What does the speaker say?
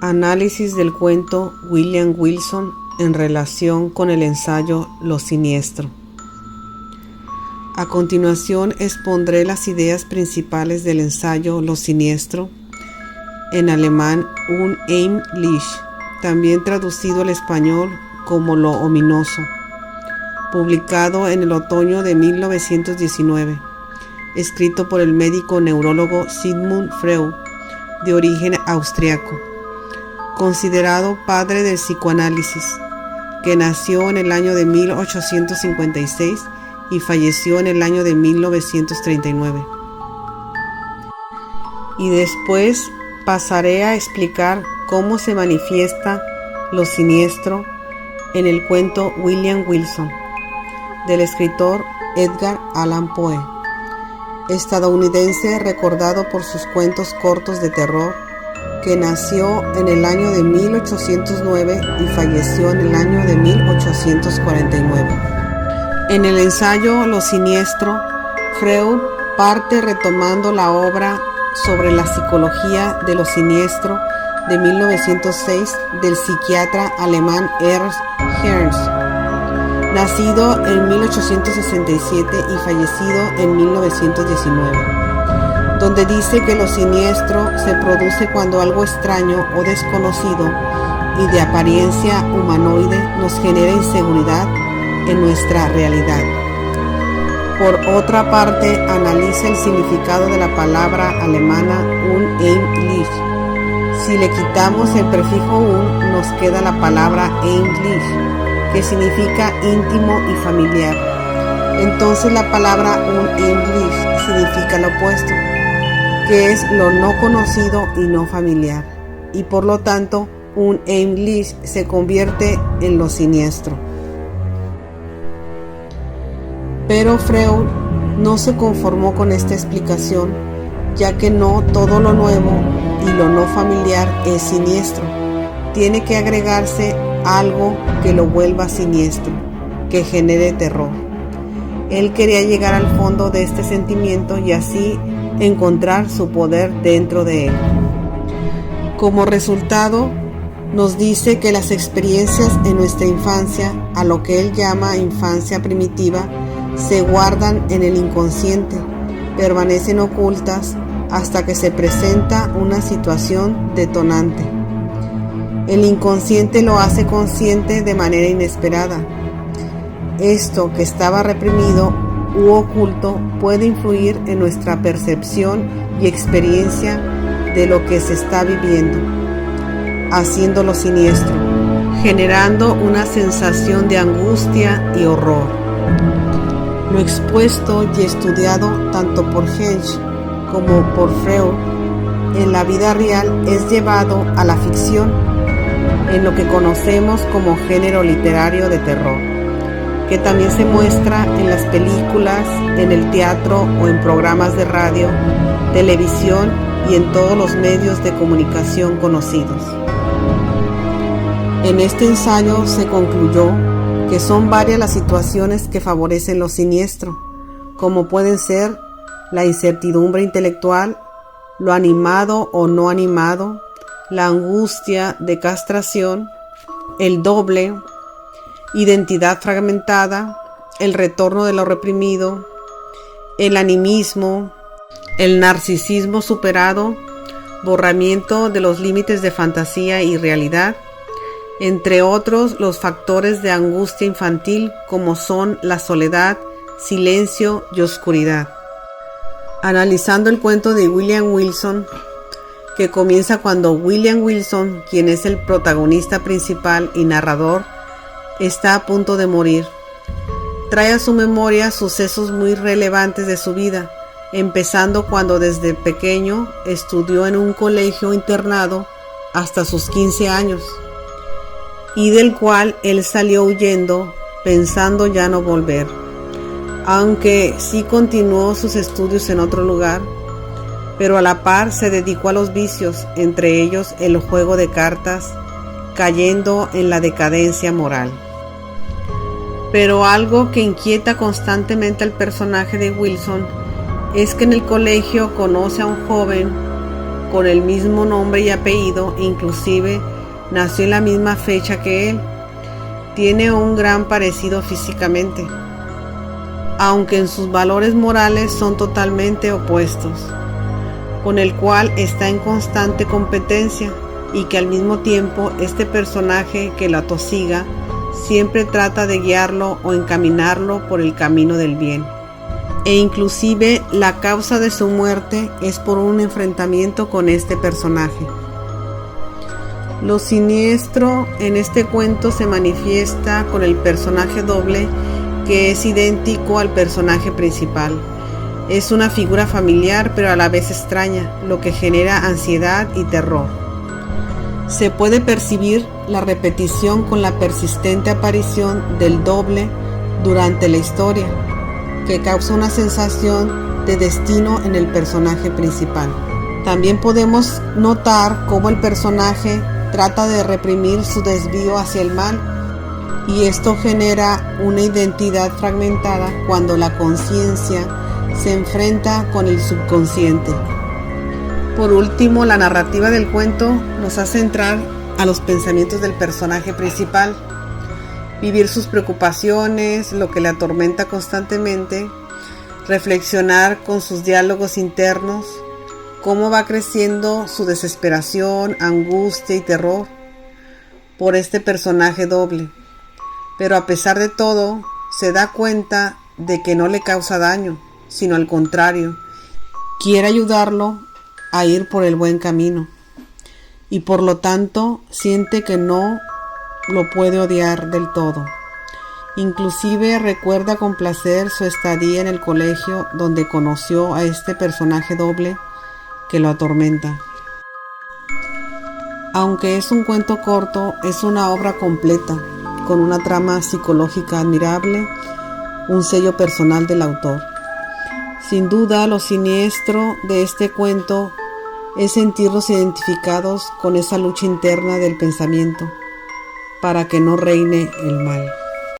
Análisis del cuento William Wilson en relación con el ensayo Lo Siniestro. A continuación expondré las ideas principales del ensayo Lo Siniestro, en alemán Unheimlich, también traducido al español como Lo Ominoso, publicado en el otoño de 1919, escrito por el médico neurólogo Sigmund Freud, de origen austriaco, considerado padre del psicoanálisis, que nació en el año de 1856 y falleció en el año de 1939. Y después pasaré a explicar cómo se manifiesta lo siniestro en el cuento William Wilson, del escritor Edgar Allan Poe, estadounidense recordado por sus cuentos cortos de terror, que nació en el año de 1809 y falleció en el año de 1849. En el ensayo Lo Siniestro, Freud parte retomando la obra sobre la psicología de lo siniestro de 1906 del psiquiatra alemán Ernst Haeckel, nacido en 1867 y fallecido en 1919, donde dice que lo siniestro se produce cuando algo extraño o desconocido y de apariencia humanoide nos genera inseguridad en nuestra realidad. Por otra parte, analiza el significado de la palabra alemana Unheimlich. Si le quitamos el prefijo un, nos queda la palabra heimlich, que significa íntimo y familiar. Entonces la palabra unheimlich significa lo opuesto, que es lo no conocido y no familiar, y por lo tanto unheimlich se convierte en lo siniestro. Pero Freud no se conformó con esta explicación, ya que no todo lo nuevo y lo no familiar es siniestro. Tiene que agregarse algo que lo vuelva siniestro, que genere terror. Él quería llegar al fondo de este sentimiento y así encontrar su poder dentro de él. Como resultado, nos dice que las experiencias en nuestra infancia, a lo que él llama infancia primitiva, se guardan en el inconsciente, permanecen ocultas hasta que se presenta una situación detonante. El inconsciente lo hace consciente de manera inesperada. Esto que estaba reprimido u oculto puede influir en nuestra percepción y experiencia de lo que se está viviendo, haciéndolo siniestro, generando una sensación de angustia y horror. Lo expuesto y estudiado tanto por Haeckel como por Freud en la vida real es llevado a la ficción, en lo que conocemos como género literario de terror, que también se muestra en las películas, en el teatro o en programas de radio, televisión y en todos los medios de comunicación conocidos. En este ensayo se concluyó que son varias las situaciones que favorecen lo siniestro, como pueden ser la incertidumbre intelectual, lo animado o no animado, la angustia de castración, el doble, identidad fragmentada, el retorno de lo reprimido, el animismo, el narcisismo superado, borramiento de los límites de fantasía y realidad, entre otros los factores de angustia infantil como son la soledad, silencio y oscuridad. Analizando el cuento de William Wilson, que comienza cuando William Wilson, quien es el protagonista principal y narrador, está a punto de morir. Trae a su memoria sucesos muy relevantes de su vida, empezando cuando desde pequeño estudió en un colegio internado hasta sus 15 años, y del cual él salió huyendo, pensando ya no volver, aunque sí continuó sus estudios en otro lugar, pero a la par se dedicó a los vicios, entre ellos el juego de cartas, cayendo en la decadencia moral. Pero algo que inquieta constantemente al personaje de Wilson es que en el colegio conoce a un joven con el mismo nombre y apellido, inclusive nació en la misma fecha que él. Tiene un gran parecido físicamente, aunque en sus valores morales son totalmente opuestos, con el cual está en constante competencia, y que al mismo tiempo este personaje que lo atosiga siempre trata de guiarlo o encaminarlo por el camino del bien. E inclusive la causa de su muerte es por un enfrentamiento con este personaje. Lo siniestro en este cuento se manifiesta con el personaje doble, que es idéntico al personaje principal. Es una figura familiar pero a la vez extraña, lo que genera ansiedad y terror. Se puede percibir la repetición con la persistente aparición del doble durante la historia, que causa una sensación de destino en el personaje principal. También podemos notar cómo el personaje trata de reprimir su desvío hacia el mal, y esto genera una identidad fragmentada cuando la conciencia se enfrenta con el subconsciente. Por último, la narrativa del cuento nos hace entrar a los pensamientos del personaje principal, vivir sus preocupaciones, lo que le atormenta constantemente, reflexionar con sus diálogos internos, cómo va creciendo su desesperación, angustia y terror por este personaje doble. Pero a pesar de todo, se da cuenta de que no le causa daño, sino al contrario, quiere ayudarlo a ir por el buen camino, y por lo tanto siente que no lo puede odiar del todo. Inclusive recuerda con placer su estadía en el colegio, donde conoció a este personaje doble que lo atormenta. Aunque es un cuento corto, es una obra completa, con una trama psicológica admirable, un sello personal del autor. Sin duda, lo siniestro de este cuento es sentirnos identificados con esa lucha interna del pensamiento para que no reine el mal.